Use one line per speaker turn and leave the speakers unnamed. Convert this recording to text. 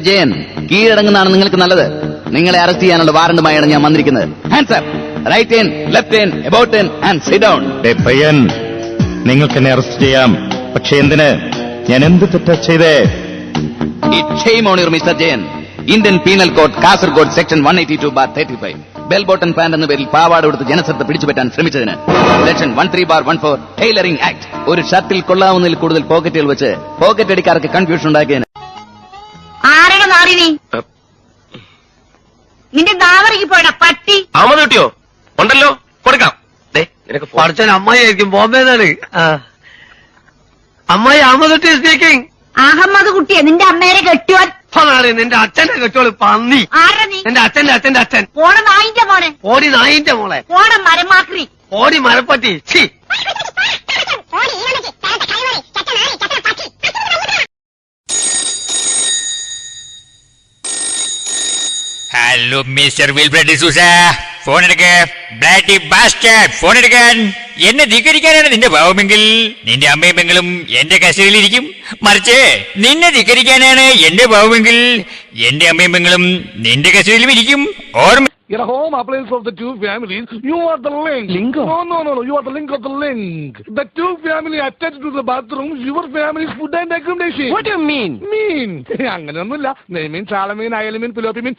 ജയൻ, കീഴടങ്ങുന്നതാണ് നിങ്ങൾക്ക് നല്ലത്. നിങ്ങളെ അറസ്റ്റ് ചെയ്യാനുള്ള വാറണ്ടുമായാണ് ഞാൻ വന്നിരിക്കുന്നത്. Hands up, right in, left in, about in and sit down.
പയ്യൻ, നിങ്ങൾക്ക് എന്നെ അറസ്റ്റ് ചെയ്യാം, പക്ഷെ എന്തിന്? ഞാൻ എന്ത് തെറ്റാ ചെയ്തേ?
Shame on your mister Jayan. Indian penal code Kasaragod section 182/35 bell bottom pant എന്ന പേരിൽ പാവാട കൊടുത്ത് ജനശ്രദ്ധ പിടിച്ചുപറ്റാൻ ശ്രമിച്ചതിന്. Section 13/14 tailoring act. ഒരു ഷർട്ടിൽ കൊള്ളാവുന്നതിൽ കൂടുതൽ പോക്കറ്റുകൾ വെച്ച് പോക്കറ്റ് അടിക്കാർക്ക് കൺഫ്യൂഷൻ ഉണ്ടാക്കിയതിന്.
ആരുടെ നാറി നീ? നിന്റെ ദാവറിക്ക് പോയടാ പട്ടി.
അഹമ്മദ് കുട്ടിയോ ഉണ്ടല്ലോ, കൊടുക്കാം.
പഠിച്ചാൻ അമ്മായി ആയിരിക്കും, ബോംബെന്നാണ്. അമ്മായി അഹമ്മദ് കുട്ടി സ്പീക്കിംഗ്.
അഹമ്മദ് കുട്ടിയെ നിന്റെ അമ്മേരെ കെട്ടുവാൻ.
നിന്റെ അച്ഛന്റെ കെട്ടോള് പന്നി.
ആരുടെ നീ?
എന്റെ അച്ഛന്റെ അച്ഛൻ.
പോണ നായിന്റെ മോനെ.
ഓടി നായിന്റെ മോളെ.
പോണ മരമാക്രി.
ഓടി മരപ്പട്ടി.
ഹലോ മിസ്റ്റർ വിൽബ്രഡ് ഡിസൂസ, ഫോൺ എടുക്ക്. ബ്ലാറ്റി ബാസ്റ്റേർഡ്, ഫോൺ എടുക്കാൻ. എന്നെ ധിക്കരിക്കാനാണ് നിന്റെ ഭാവമെങ്കിൽ നിന്റെ അമ്മയും പെങ്ങളും എന്റെ കസ്റ്റഡിയിലിരിക്കും. മറിച്ച് നിന്നെ ധിക്കരിക്കാനാണ് എന്റെ ഭാവമെങ്കിൽ എന്റെ അമ്മയും പെങ്ങളും നിന്റെ കസ്റ്റഡിയിലും ഇരിക്കും. ഓർമ്മ.
You're a home appliance of the two families. You are the link.
Link?
No. You are the link of the link. The two families attached to the bathroom. Your family's food and accommodation.
What do you mean?
അങ്ങനെയൊന്നുമില്ല. നെയ്മീൻ, ചാളമീൻ, അയലമീൻ, പിലോപ്പി മീൻ.